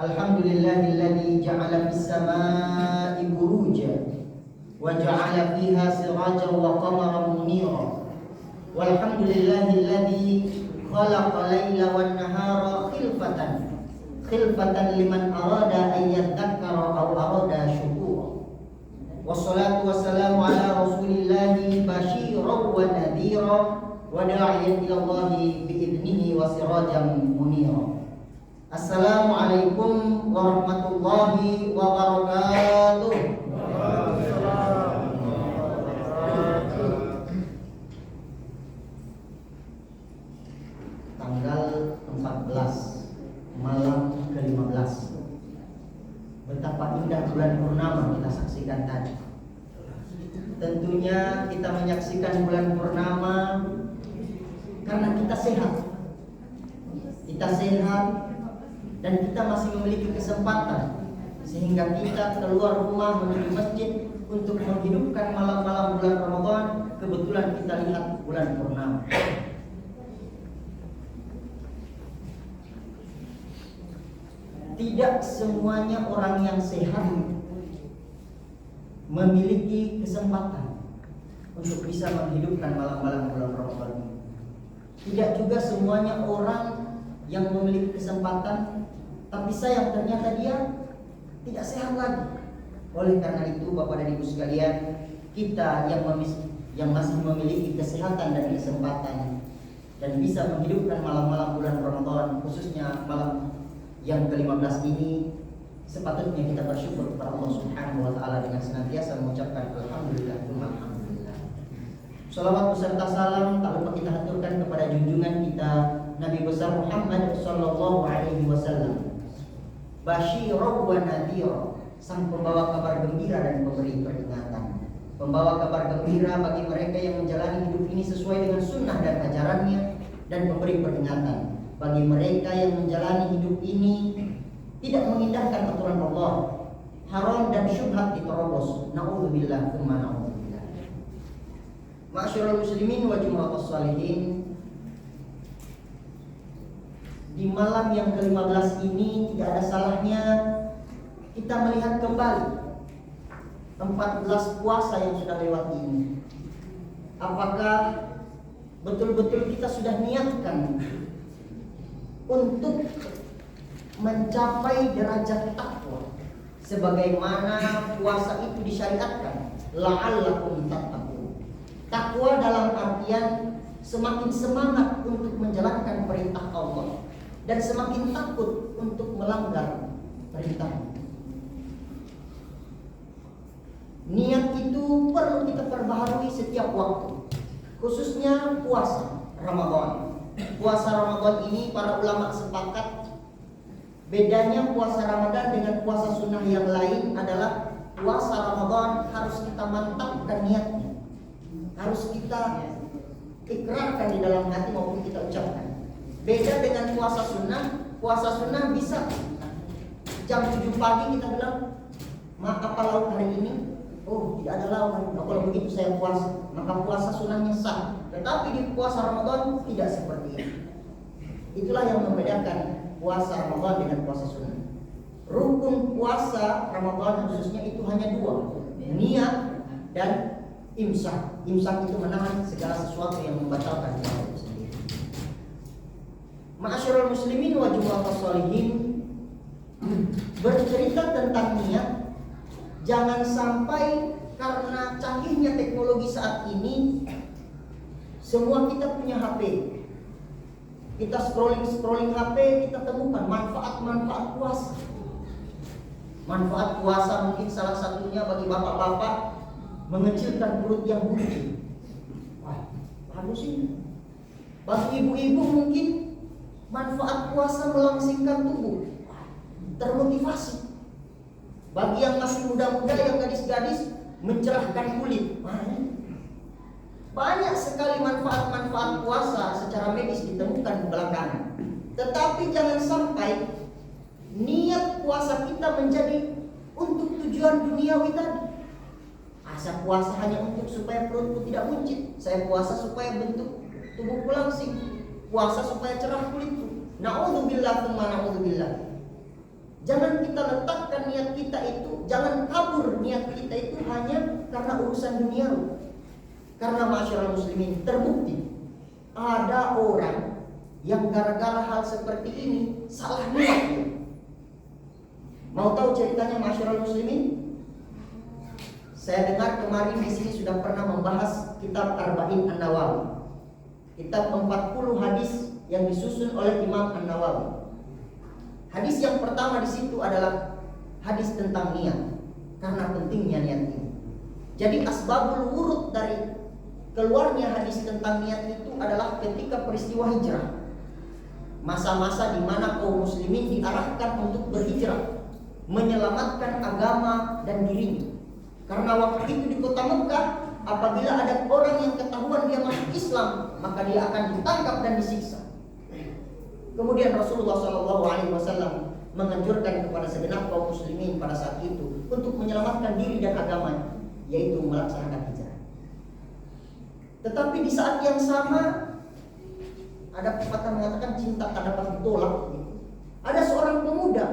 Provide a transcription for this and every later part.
Alhamdulillahilladzi ja'ala fis samaa'i burujan wa ja'ala fiha sirajan wa qamaran munira. Walhamdulillahilladzi khalaqa laila wan nahara khilfatan liman arada an yadhakkara aw arada syukura. Wassalatu wassalamu ala rasulillahi basyiran wa nadhira wa da'iyan ila Allahi bi'idnihi wa sirajan munira. Assalamualaikum warahmatullahi wabarakatuh. Tanggal 14 malam ke-15. Betapa indah bulan purnama kita saksikan tadi. Tentunya kita menyaksikan bulan purnama karena kita sehat. Kita sehat dan kita masih memiliki kesempatan sehingga kita keluar rumah menuju masjid untuk menghidupkan malam-malam bulan Ramadan. Kebetulan kita lihat bulan purnama. Tidak semuanya orang yang sehat memiliki kesempatan untuk bisa menghidupkan malam-malam bulan Ramadan. Tidak juga semuanya orang yang memiliki kesempatan, tapi sayang ternyata dia tidak sehat lagi. Oleh karena itu, Bapak dan Ibu sekalian, kita yang masih memiliki kesehatan dan kesempatan dan bisa menghidupkan malam-malam bulan Ramadan, khususnya malam yang ke-15 ini, sepatutnya kita bersyukur kepada Allah Subhanahu wa taala dengan senantiasa mengucapkan alhamdulillah, alhamdulillah. Shalawat beserta salam tak lupa kita haturkan kepada junjungan kita Nabi besar Muhammad sallallahu alaihi wasallam, basyiran wa nadhira, sang pembawa kabar gembira dan pemberi peringatan. Pembawa kabar gembira bagi mereka yang menjalani hidup ini sesuai dengan sunnah dan ajarannya, dan pemberi peringatan bagi mereka yang menjalani hidup ini tidak mengindahkan aturan Allah, haram dan syubhat diterobos. Na'udzubillah tsumma na'udzubillah. Ma'asyiral muslimin wa jumlatus shalihin, di malam yang ke-15 ini tidak ada salahnya kita melihat kembali 14 puasa yang sudah lewat ini. Apakah betul-betul kita sudah niatkan untuk mencapai derajat takwa sebagaimana puasa itu disyariatkan? La'allakum tattaqun. Takwa dalam artian semakin semangat untuk menjalankan perintah Allah dan semakin takut untuk melanggar perintah. Niat itu perlu kita perbaharui setiap waktu, khususnya puasa Ramadan. Puasa Ramadan ini para ulama sepakat bedanya puasa Ramadan dengan puasa sunnah yang lain adalah puasa Ramadan harus kita mantapkan niatnya, harus kita ikrarkan di dalam hati maupun kita ucapkan. Beda dengan puasa sunnah bisa jam 7 pagi kita bilang, "Maaf, apa lauk hari ini?" "Oh, tidak ada lauk." "Nah, kalau begitu saya puasa." Maka puasa sunnahnya sah. Tetapi di puasa Ramadan tidak seperti itu. Itulah yang membedakan puasa Ramadan dengan puasa sunnah. Rukun puasa Ramadan khususnya itu hanya 2, niat dan imsak. Imsak itu menahan segala sesuatu yang membatalkan puasa itu sendiri. Ma'asyiral muslimin wa jumlatus shalihin, bercerita tentang niat, jangan sampai karena canggihnya teknologi saat ini semua kita punya HP. Kita scrolling HP, kita temukan manfaat-manfaat puasa. Manfaat puasa mungkin salah satunya bagi bapak-bapak mengecilkan perut yang buncit. Wah, bagus ini. Bagi ibu-ibu mungkin manfaat puasa melangsingkan tubuh, termotivasi. Bagi yang masih muda-muda, yang gadis-gadis, mencerahkan kulit. Banyak sekali manfaat-manfaat puasa secara medis ditemukan belakangan. Tetapi jangan sampai niat puasa kita menjadi untuk tujuan duniawi tadi. Saya puasa hanya untuk supaya perutku tidak buncit. Saya puasa supaya bentuk tubuhku langsing. Puasa supaya cerah kulitku. Na'udzubillah tsumma na'udzubillah. Jangan kita letakkan niat kita itu, jangan kabur niat kita itu hanya karena urusan dunia. Karena masyarakat muslimin terbukti ada orang yang gara-gara hal seperti ini salah niat. Mau tahu ceritanya masyarakat muslimin? Saya dengar kemarin di sini sudah pernah membahas kitab Arba'in An-Nawawi. Kitab 40 hadis yang disusun oleh Imam An-Nawawi. Hadis yang pertama di situ adalah hadis tentang niat, karena pentingnya niat ini. Jadi asbabul wurud dari keluarnya hadis tentang niat itu adalah ketika peristiwa hijrah. Masa-masa di mana kaum muslimin diarahkan untuk berhijrah, menyelamatkan agama dan dirinya. Karena waktu itu di kota Mekah, apabila ada orang yang ketahuan dia masuk Islam, maka dia akan ditangkap dan disiksa. Kemudian Rasulullah SAW menganjurkan kepada segenap kaum muslimin pada saat itu untuk menyelamatkan diri dan agamanya, yaitu melaksanakan hijrah. Tetapi di saat yang sama, ada pepatah mengatakan cinta tak dapat ditolak. Ada seorang pemuda,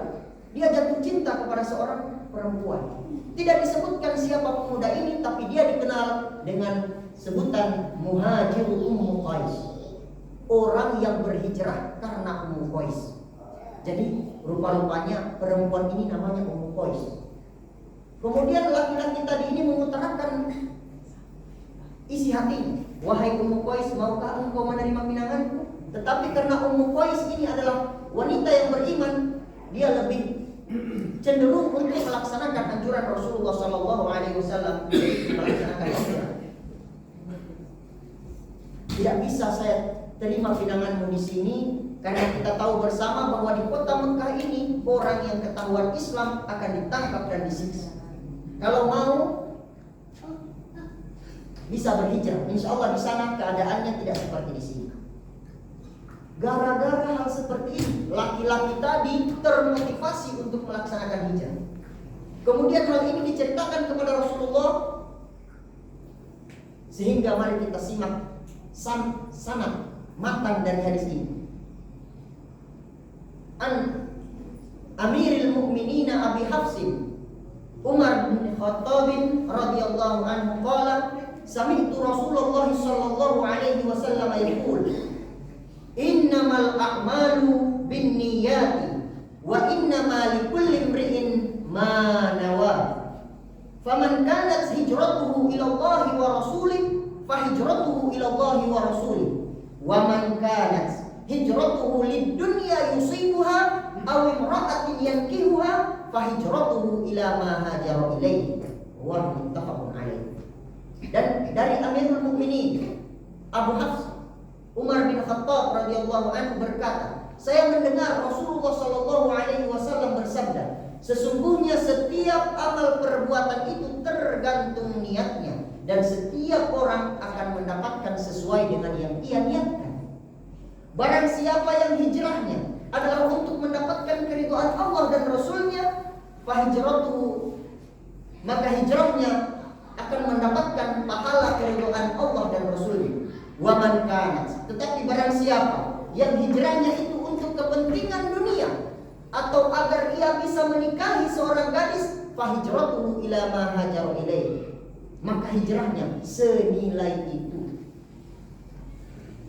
dia jatuh cinta kepada seorang perempuan. Tidak disebutkan siapa pemuda ini, tapi dia dikenal dengan sebutan Muhajir Ummu Qais, orang yang berhijrah karena Ummu Qais. Jadi rupa-rupanya perempuan ini namanya Ummu Qais. Kemudian laki-laki tadi ini mengutarakan isi hatinya, wahai Ummu Qais, maukah engkau menerima pinanganku? Tetapi karena Ummu Qais ini adalah wanita yang beriman, dia lebih cenderung untuk melaksanakan anjuran Rasulullah SAW melaksanakan hijrah. Tidak bisa saya terima pinanganmu di sini, karena kita tahu bersama bahwa di kota Mekah ini orang yang ketahuan Islam akan ditangkap dan disiksa. Kalau mau bisa berhijrah, insya Allah di sana keadaannya tidak seperti di sini. Gara-gara hal seperti ini, laki-laki tadi termotivasi untuk melaksanakan hijrah. Kemudian hal ini diceritakan kepada Rasulullah, sehingga mari kita simak sanad matan dari hadis ini. An Amiril Mukminin Abi Hafsin Umar bin Khattab radhiyallahu anhu qala sami'tu Rasulullah sallallahu alaihi wasallam yaqul innamal a'malu binniyati wa innama likulli imri'in ma nawa faman kanat hijratuhu ila Allah wa rasulih fa hijratuhu ila Allah wa rasulih wa man kanat hijratuhu lid-dunya yusibuha aw imra'atin yankihuha fa hijratuhu ila ma hajara ilaihi wa muttafaqun alaih. Dan dari Amirul Mukminin Abu Hafs Umar bin Khattab radhiyallahu anhu berkata, saya mendengar Rasulullah sallallahu alaihi wasallam bersabda, sesungguhnya setiap amal perbuatan itu tergantung niatnya, dan setiap orang akan mendapatkan sesuai dengan yang ia niatkan. Barang siapa yang hijrahnya adalah untuk mendapatkan keridhaan Allah dan Rasulnya, fahijratuhu, maka hijrahnya akan mendapatkan pahala keridhaan Allah dan Rasulnya. Wa man kanat, tetapi barang siapa yang hijrahnya itu untuk kepentingan dunia atau agar ia bisa menikahi seorang gadis, fahijratuhu ila ma hajara ilaihi, maka hijrahnya senilai itu.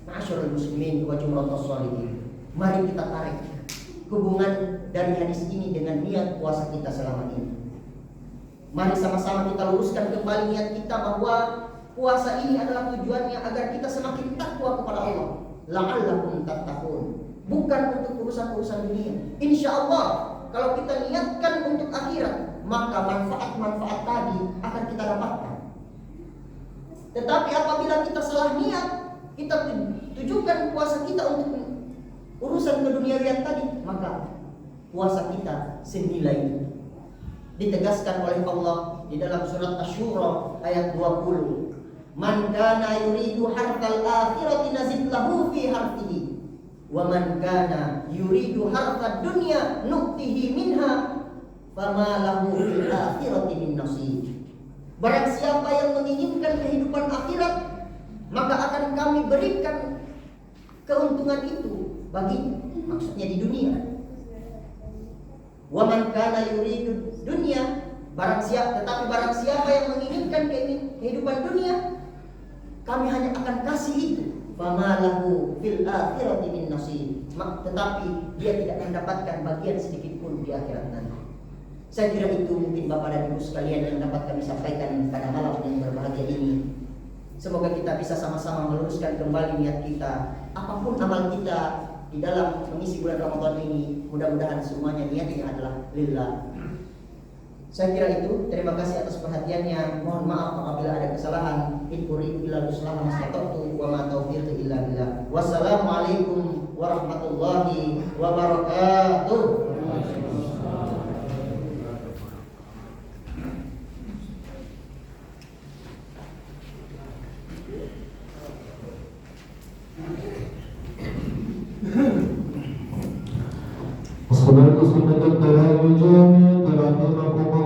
Ma'asyiral muslimin wa jumlatus sholihin, mari kita tarik hubungan dari hadis ini dengan niat puasa kita selama ini. Mari sama-sama kita luruskan kembali niat kita bahwa puasa ini adalah tujuannya agar kita semakin takwa kepada Allah. La'allakum tattaqun, bukan untuk urusan-urusan dunia. Insya Allah kalau kita niatkan untuk akhirat, maka manfaat-manfaat tadi akan kita dapatkan. Tetapi apabila kita salah niat, kita tujukan puasa kita untuk urusan keduniawian tadi, maka puasa kita senilai itu. Ditegaskan oleh Allah di dalam surat Asy-Syura ayat 20. Man kana yuridu hartal akhirati nazid lahu fi harfihi wa man kana yuridu hartad dunya nu'tihi minha fama lahu fil akhirati min nasib. Barang siapa yang menginginkan kehidupan akhirat, maka akan kami berikan keuntungan itu baginya, maksudnya di dunia. Wa man kana yuridu dunya, tetapi barang siapa yang menginginkan kehidupan dunia, kami hanya akan kasih itu. Fama lahu fil akhirati min nasib. Tetapi dia tidak mendapatkan bagian sedikit pun di akhirat nanti. Saya kira itu mungkin Bapak dan Ibu sekalian yang dapat kami sampaikan pada malam yang berbahagia ini. Semoga kita bisa sama-sama meluruskan kembali niat kita. Apapun amal kita di dalam mengisi bulan Ramadan ini, mudah-mudahan semuanya niatnya adalah lillah. Saya kira itu. Terima kasih atas perhatiannya. Mohon maaf apabila ada kesalahan. In uridu illa al-islaha mastata'tu wa ma taufiqi illa billah. Wassalamualaikum warahmatullahi wabarakatuh. الصلاة سنة التراويح جامعة تراحمكم